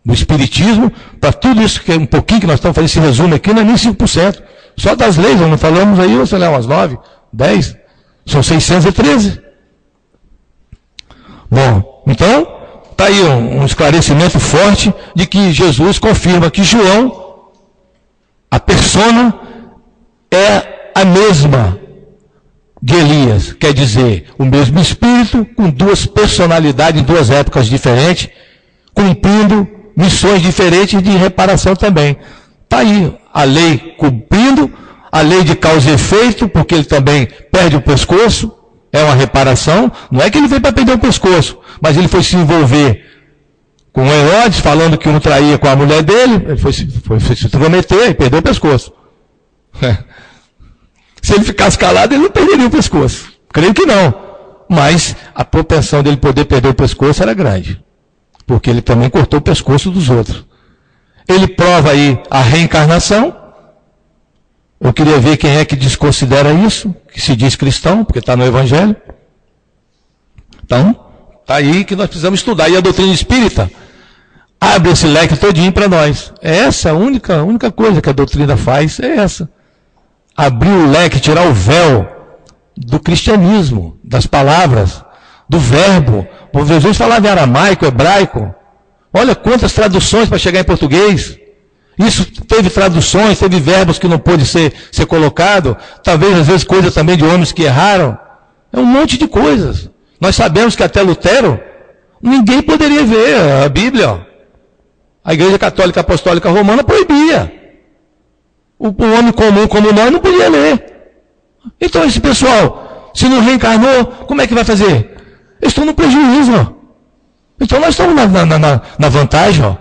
do espiritismo, para tudo isso que é um pouquinho que nós estamos fazendo, esse resumo aqui, não é nem 5%. Só das leis, nós não falamos aí, sei lá, umas 9, 10, são 613. Bom, então, está aí um esclarecimento forte de que Jesus confirma que João, a persona, é a mesma de Elias, quer dizer, o mesmo espírito, com duas personalidades em duas épocas diferentes, cumprindo missões diferentes de reparação também. Está aí a lei cumprindo, a lei de causa e efeito, porque ele também perde o pescoço, é uma reparação, não é que ele veio para perder o pescoço, mas ele foi se envolver com Herodes, falando que um traía com a mulher dele, ele foi se intrometer e perdeu o pescoço. Se ele ficasse calado, ele não perderia o pescoço. Creio que não. Mas a propensão dele poder perder o pescoço era grande. Porque ele também cortou o pescoço dos outros. Ele prova aí a reencarnação. Eu queria ver quem é que desconsidera isso, que se diz cristão, porque está no Evangelho. Então, está aí que nós precisamos estudar. E a doutrina espírita abre esse leque todinho para nós. É essa a única coisa que a doutrina faz, é essa. Abrir o leque, tirar o véu do cristianismo, das palavras, do verbo. O Jesus falava em aramaico, hebraico. Olha quantas traduções para chegar em português. Isso teve traduções, teve verbos que não pôde ser colocado. Talvez às vezes coisas também de homens que erraram. É um monte de coisas. Nós sabemos que até Lutero, ninguém poderia ver a Bíblia. A Igreja Católica Apostólica Romana proibia. O homem comum como nós não podia ler. Então esse pessoal, se não reencarnou, como é que vai fazer? Eles estão no prejuízo. Ó. Então nós estamos na vantagem. Ó.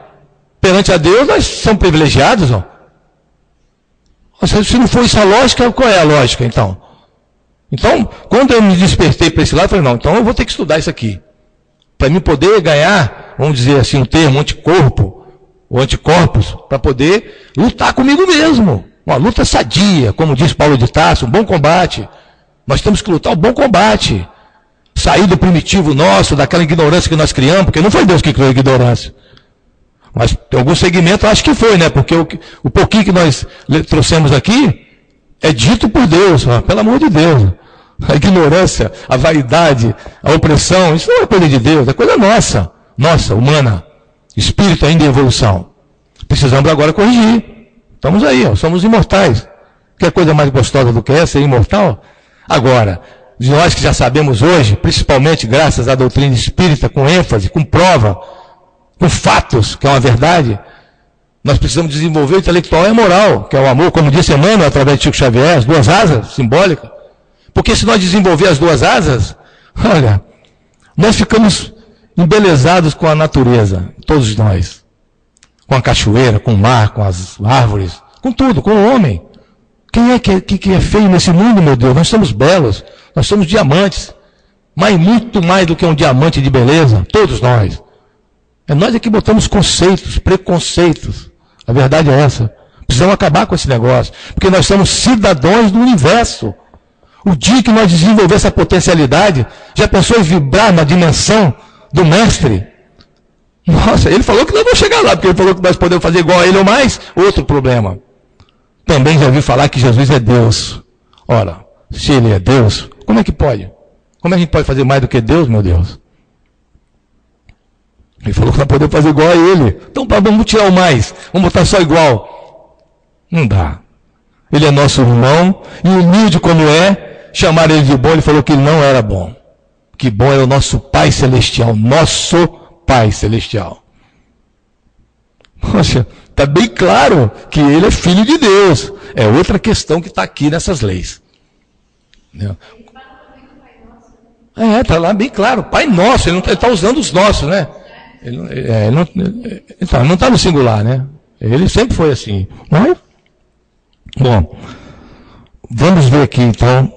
Perante a Deus nós somos privilegiados. Ó. Se não for isso a lógica, qual é a lógica então? Então, quando eu me despertei para esse lado, eu falei, não, então eu vou ter que estudar isso aqui. Para mim poder ganhar, vamos dizer assim, um termo, anticorpo, ou anticorpos, para poder lutar comigo mesmo. Uma luta sadia, como diz Paulo de Tarso, um bom combate. Nós temos que lutar um bom combate. Sair do primitivo nosso, daquela ignorância que nós criamos, porque não foi Deus que criou a ignorância. Mas tem algum segmento, acho que foi, né? Porque o pouquinho que nós trouxemos aqui é dito por Deus, ó, pelo amor de Deus. A ignorância, a vaidade, a opressão, isso não é coisa de Deus, é coisa nossa, humana. Espírito ainda em evolução. Precisamos agora corrigir. Estamos aí, ó, somos imortais. Quer coisa mais gostosa do que essa, ser imortal? Agora, de nós que já sabemos hoje, principalmente graças à doutrina espírita, com ênfase, com prova, com fatos, que é uma verdade, nós precisamos desenvolver o intelectual e a moral, que é o amor, como disse Emmanuel, através de Chico Xavier, as duas asas, simbólica. Porque se nós desenvolver as duas asas, olha, nós ficamos embelezados com a natureza, todos nós. Com a cachoeira, com o mar, com as árvores, com tudo, com o homem. Quem é que é feio nesse mundo, meu Deus? Nós somos belos, nós somos diamantes. Mas muito mais do que um diamante de beleza, todos nós. É nós que botamos conceitos, preconceitos. A verdade é essa. Precisamos acabar com esse negócio. Porque nós somos cidadãos do universo. O dia que nós desenvolver essa potencialidade, já pensou em vibrar na dimensão do mestre? Nossa, ele falou que nós vamos chegar lá, porque ele falou que nós podemos fazer igual a ele ou mais. Outro problema. Também já ouvi falar que Jesus é Deus. Ora, se ele é Deus, como é que pode? Como é que a gente pode fazer mais do que Deus, meu Deus? Ele falou que nós podemos fazer igual a ele. Então vamos tirar o mais, vamos botar só igual. Não dá. Ele é nosso irmão, e humilde como é, chamar ele de bom, ele falou que ele não era bom. Que bom é o nosso Pai Celestial, nosso Pai Celestial. Poxa, está bem claro que ele é filho de Deus. É outra questão que está aqui nessas leis. Está lá bem claro, Pai Nosso, ele está usando os nossos, né? Ele não está no singular, né? Ele sempre foi assim. Mas, bom, vamos ver aqui então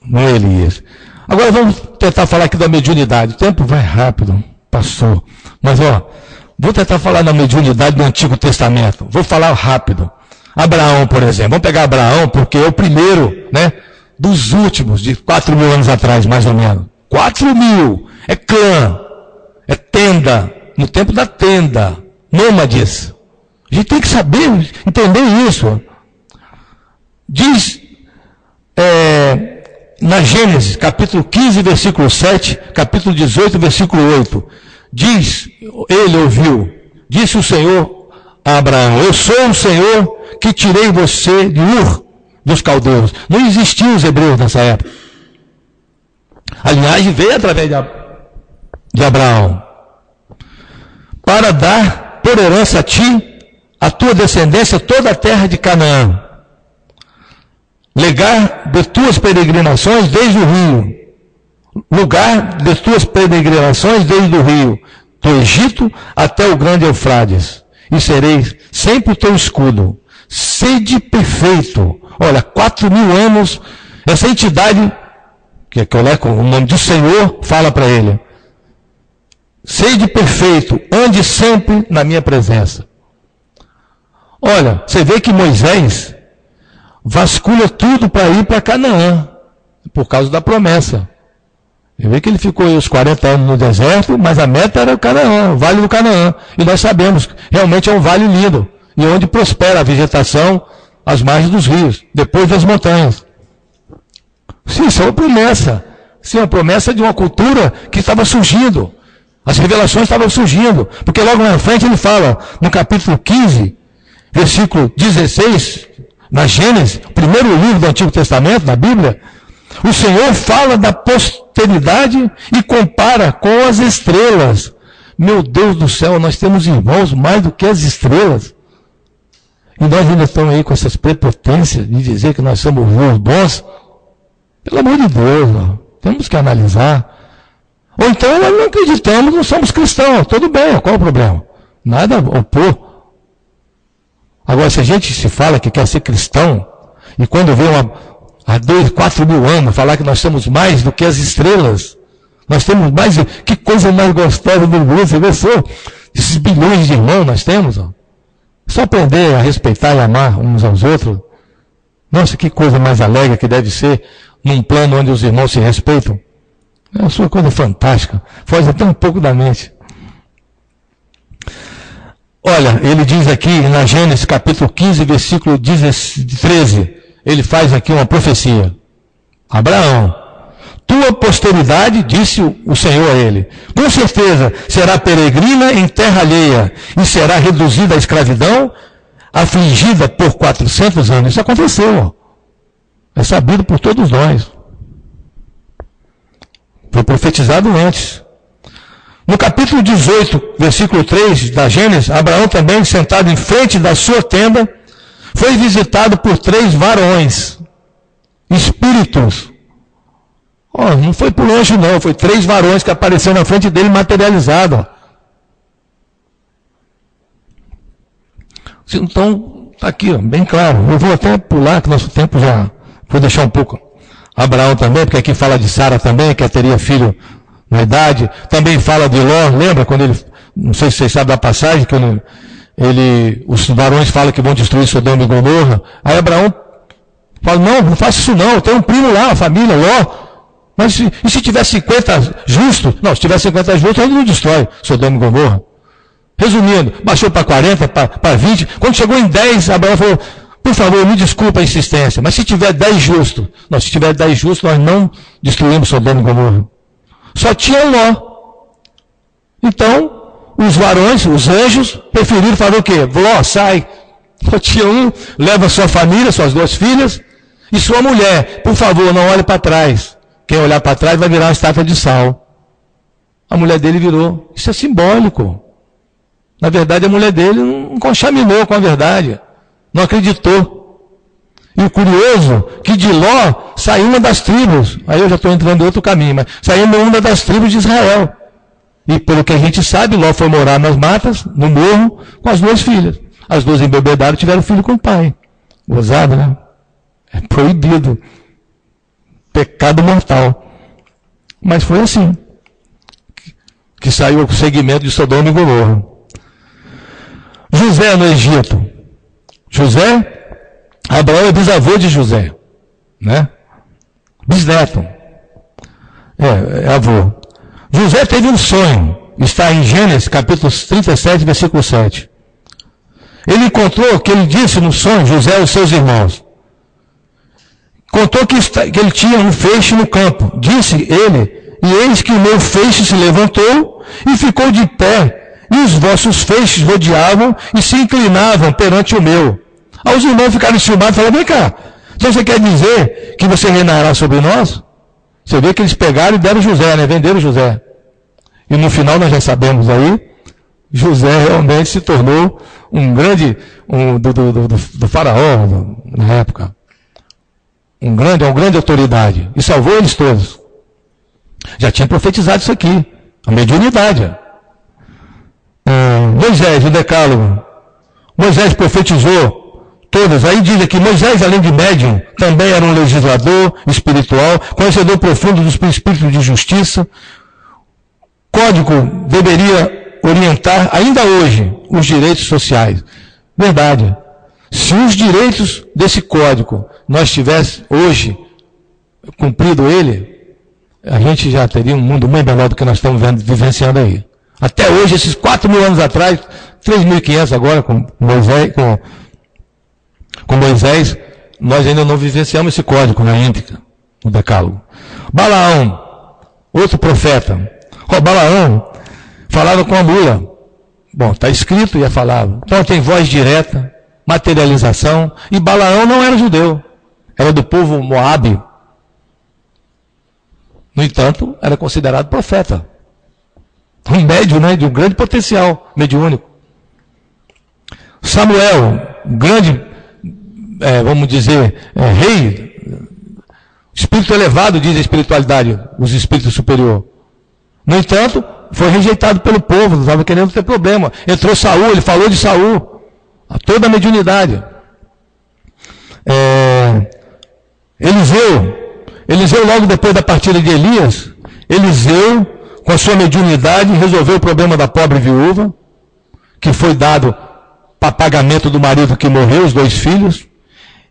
no Elias. Agora vamos tentar falar aqui da mediunidade. O tempo vai rápido, passou. Mas vou tentar falar da mediunidade do Antigo Testamento. Vou falar rápido. Abraão, por exemplo. Vamos pegar Abraão, porque é o primeiro, né? Dos últimos, de 4.000 anos atrás, mais ou menos. 4.000. É clã. É tenda. No tempo da tenda. nômades. A gente tem que saber, entender isso. Diz na Gênesis, capítulo 15, versículo 7, capítulo 18, versículo 8. Diz, ele ouviu, disse o Senhor a Abraão: eu sou o Senhor que tirei você de Ur dos caldeus. Não existiam os hebreus nessa época. A linhagem veio através de Abraão, para dar por herança a ti, a tua descendência, toda a terra de Canaã. Lugar de tuas peregrinações desde o rio. Lugar de tuas peregrinações desde o rio, do Egito até o grande Eufrates. E serei sempre o teu escudo. Sede perfeito. Olha, 4.000 anos, essa entidade, que o nome do Senhor, fala para ele: sede perfeito, ande sempre na minha presença. Olha, você vê que Moisés vasculha tudo para ir para Canaã, por causa da promessa. Você vê que ele ficou aí os 40 anos no deserto, mas a meta era o Canaã, o Vale do Canaã. E nós sabemos, realmente é um vale lindo, e onde prospera a vegetação às margens dos rios, depois das montanhas. Sim, isso é uma promessa. Sim, uma promessa de uma cultura que estava surgindo. As revelações estavam surgindo. Porque logo na frente ele fala, no capítulo 15, versículo 16, na Gênesis, o primeiro livro do Antigo Testamento, na Bíblia, o Senhor fala da posteridade e compara com as estrelas. Meu Deus do céu, nós temos irmãos mais do que as estrelas. E nós ainda estamos aí com essas prepotências de dizer que nós somos os bons. Pelo amor de Deus, ó, temos que analisar. Ou então nós não acreditamos, não somos cristãos. Tudo bem, qual é o problema? Nada a opor. Agora, se a gente se fala que quer ser cristão, e quando vem há 4.000 anos falar que nós somos mais do que as estrelas, nós temos mais, que coisa mais gostosa do mundo, você vê só, esses bilhões de irmãos nós temos, ó. Só aprender a respeitar e amar uns aos outros. Nossa, que coisa mais alegre que deve ser num plano onde os irmãos se respeitam. É uma sua coisa fantástica, foge até um pouco da mente. Olha, ele diz aqui na Gênesis capítulo 15, versículo 13, ele faz aqui uma profecia. Abraão, tua posteridade, disse o Senhor a ele, com certeza será peregrina em terra alheia e será reduzida à escravidão, afligida por 400 anos. Isso aconteceu, é sabido por todos nós. Foi profetizado antes. No capítulo 18, versículo 3 da Gênesis, Abraão também, sentado em frente da sua tenda, foi visitado por 3 varões, espíritos. Não foi por longe não, foi 3 varões que apareceram na frente dele materializados. Então, está aqui, bem claro. Eu vou até pular, que nosso tempo já... Vou deixar um pouco Abraão também, porque aqui fala de Sara também, que teria filho na idade. Também fala de Ló, lembra quando ele, não sei se vocês sabem da passagem, que os varões falam que vão destruir Sodoma e Gomorra. Aí Abraão fala, não faça isso não, eu tenho um primo lá, a família, Ló. Mas e se tiver 50 justos? Não, se tiver 50 justos, ele não destrói Sodoma e Gomorra. Resumindo, baixou para 40, para 20. Quando chegou em 10, Abraão falou, por favor, me desculpa a insistência, mas se tiver 10 justos, se tiver 10 justos, nós não destruímos Sodoma e Gomorra. Só tinha Ló. Então, os varões, os anjos, preferiram falar o quê? Ló, sai. Só tinha um, leva sua família, suas 2 filhas, e sua mulher. Por favor, não olhe para trás. Quem olhar para trás vai virar uma estátua de sal. A mulher dele virou. Isso é simbólico. Na verdade, a mulher dele não conchaminou com a verdade. Não acreditou. E o curioso, que de Ló saiu uma das tribos. Aí eu já estou entrando em outro caminho, mas saiu uma das tribos de Israel. E pelo que a gente sabe, Ló foi morar nas matas, no morro, com as 2 filhas. As 2 embebedaram e tiveram filho com o pai. Gozado, né? É proibido. Pecado mortal. Mas foi assim que saiu o segmento de Sodoma e Gomorra. José no Egito. Abraão é bisavô de José, né? Bisneto. É avô. José teve um sonho. está em Gênesis, capítulo 37, versículo 7. Ele encontrou, que ele disse no sonho, José aos seus irmãos. Contou que ele tinha um feixe no campo. Disse ele, e eis que o meu feixe se levantou e ficou de pé, e os vossos feixes rodeavam e se inclinavam perante o meu. Aí os irmãos ficaram enciumados e falaram, vem cá, então você quer dizer que você reinará sobre nós? Você vê que eles pegaram e deram José, né? Venderam José. E no final nós já sabemos aí, José realmente se tornou um grande, do faraó na época. Uma grande autoridade. E salvou eles todos. Já tinha profetizado isso aqui. A mediunidade. Moisés, o decálogo. Moisés profetizou todas. Aí diz aqui, Moisés, além de médium, também era um legislador espiritual, conhecedor profundo dos princípios de justiça. Código deveria orientar, ainda hoje, os direitos sociais. Verdade. Se os direitos desse código nós tivéssemos hoje cumprido ele, a gente já teria um mundo muito melhor do que nós estamos vivenciando aí. Até hoje, esses 4.000 anos atrás, 3.500 agora com Moisés, nós ainda não vivenciamos esse código na íntegra, no decálogo. Balaão, outro profeta. Balaão falava com a mula. Bom, está escrito e é falado. Então tem voz direta, materialização. E Balaão não era judeu, era do povo Moabe. No entanto, era considerado profeta. Um médium, né, de um grande potencial mediúnico. Samuel, grande, vamos dizer, rei, espírito elevado, diz a espiritualidade, os espíritos superiores. No entanto, foi rejeitado pelo povo, não estava querendo ter problema. Entrou Saul, ele falou de Saul, a toda a mediunidade. Eliseu, logo depois da partida de Elias, Eliseu, com a sua mediunidade, resolveu o problema da pobre viúva, que foi dado para pagamento do marido que morreu, os 2 filhos.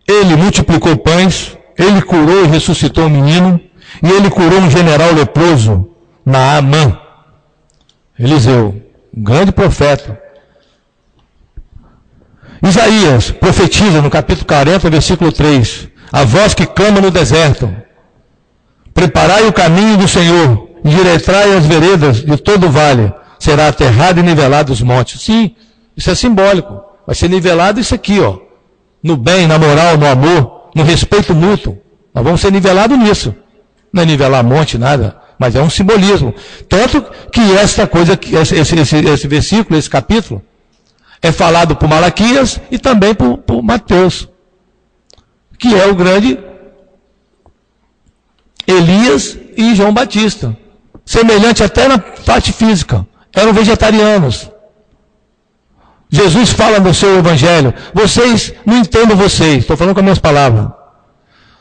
Ele multiplicou pães, ele curou e ressuscitou o menino, e ele curou um general leproso, Naamã. Eliseu, um grande profeta. Isaías profetiza no capítulo 40, versículo 3. A voz que clama no deserto. Preparai o caminho do Senhor, endireitai as veredas de todo o vale. Será aterrado e nivelado os montes. Sim, isso é simbólico. Vai ser nivelado isso aqui, ó. No bem, na moral, no amor, no respeito mútuo. Nós vamos ser nivelados nisso. Não é nivelar monte, nada. Mas é um simbolismo. Tanto que essa coisa, esse versículo, esse capítulo, é falado por Malaquias e também por Mateus, que é o grande Elias e João Batista. Semelhante até na parte física. Eram vegetarianos. Jesus fala no seu evangelho, vocês não entendem vocês, estou falando com as minhas palavras.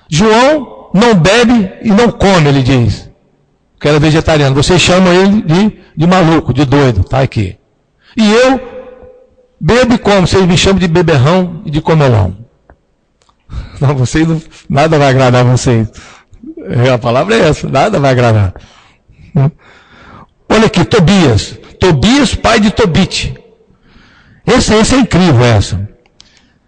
João não bebe e não come, ele diz, que era vegetariano. Vocês chamam ele de maluco, de doido, tá aqui. E eu bebo e como, vocês me chamam de beberrão e de comelão. Não, vocês não, nada vai agradar vocês. A palavra é essa, nada vai agradar. Olha aqui, Tobias, pai de Tobite. Essa é incrível, essa.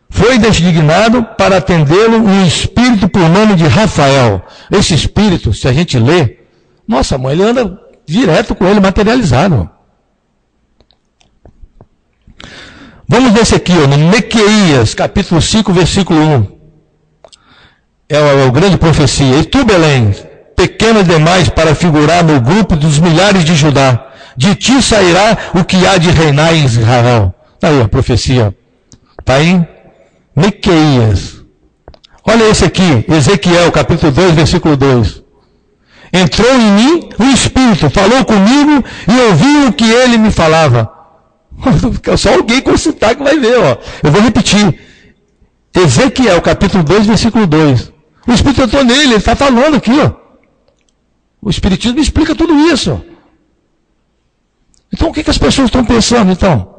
Foi designado para atendê-lo um espírito por nome de Rafael. Esse espírito, se a gente lê, nossa, mãe, ele anda direto com ele, materializado. Vamos nesse aqui, ó, no Miqueias, capítulo 5, versículo 1. É o grande profecia. E tu, Belém, pequena demais para figurar no grupo dos milhares de Judá. De ti sairá o que há de reinar em Israel. Está aí a profecia. Está em Miqueias. Olha esse aqui, Ezequiel, capítulo 2, versículo 2. Entrou em mim o Espírito, falou comigo e ouvi o que ele me falava. Só alguém consultar que vai ver, ó. Eu vou repetir. Ezequiel, capítulo 2, versículo 2. O Espírito entrou nele, ele está falando aqui, ó. O Espiritismo explica tudo isso. Então o que as pessoas estão pensando, então?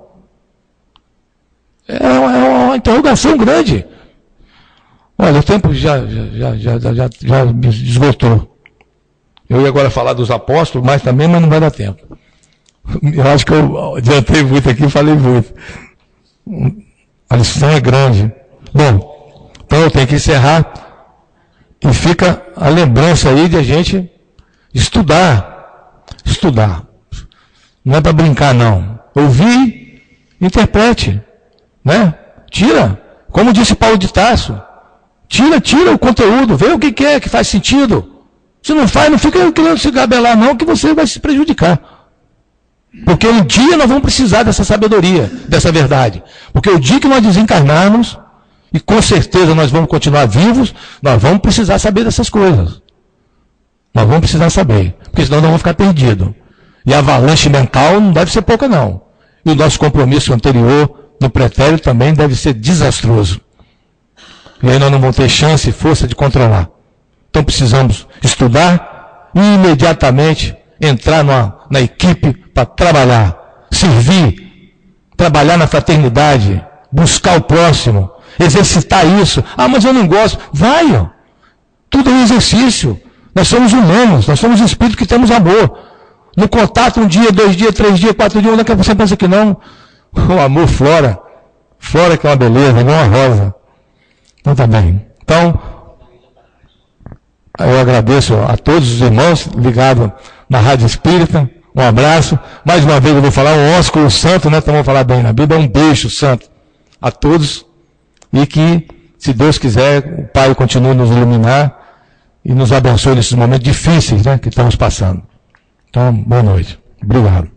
É uma interrogação grande. Olha, o tempo já me esgotou. Eu ia agora falar dos apóstolos, mas não vai dar tempo. Eu acho que eu adiantei muito aqui, falei muito. A lição é grande. Bom, então eu tenho que encerrar. E fica a lembrança aí de a gente estudar. Estudar. Não é para brincar, não. Ouvir, interprete. Né? Tira. Como disse Paulo de Tarso. Tira o conteúdo. Vê o que é que faz sentido. Se não faz, não fica querendo se gabelar, não, que você vai se prejudicar. Porque um dia nós vamos precisar dessa sabedoria, dessa verdade. Porque o dia que nós desencarnarmos, e com certeza nós vamos continuar vivos, nós vamos precisar saber dessas coisas. Nós vamos precisar saber, porque senão nós vamos ficar perdidos. E a avalanche mental não deve ser pouca, não. E o nosso compromisso anterior, no pretérito, também deve ser desastroso. E aí nós não vamos ter chance e força de controlar. Então precisamos estudar e imediatamente entrar na equipe para trabalhar, servir, trabalhar na fraternidade, buscar o próximo, exercitar isso. Ah, mas eu não gosto. Vai, ó. Tudo é um exercício. Nós somos humanos, nós somos espíritos que temos amor. No contato, 1 dia, 2 dias, 3 dias, 4 dias, onde é que você pensa que não? O amor flora. Flora que é uma beleza, igual uma rosa. Então tá bem. Então, eu agradeço a todos os irmãos ligados na Rádio Espírita. Um abraço. Mais uma vez eu vou falar um ósculo santo, né? Então vamos falar bem na Bíblia. Um beijo santo a todos. E que, se Deus quiser, o Pai continue a nos iluminar e nos abençoe nesses momentos difíceis, né, que estamos passando. Então, boa noite. Obrigado.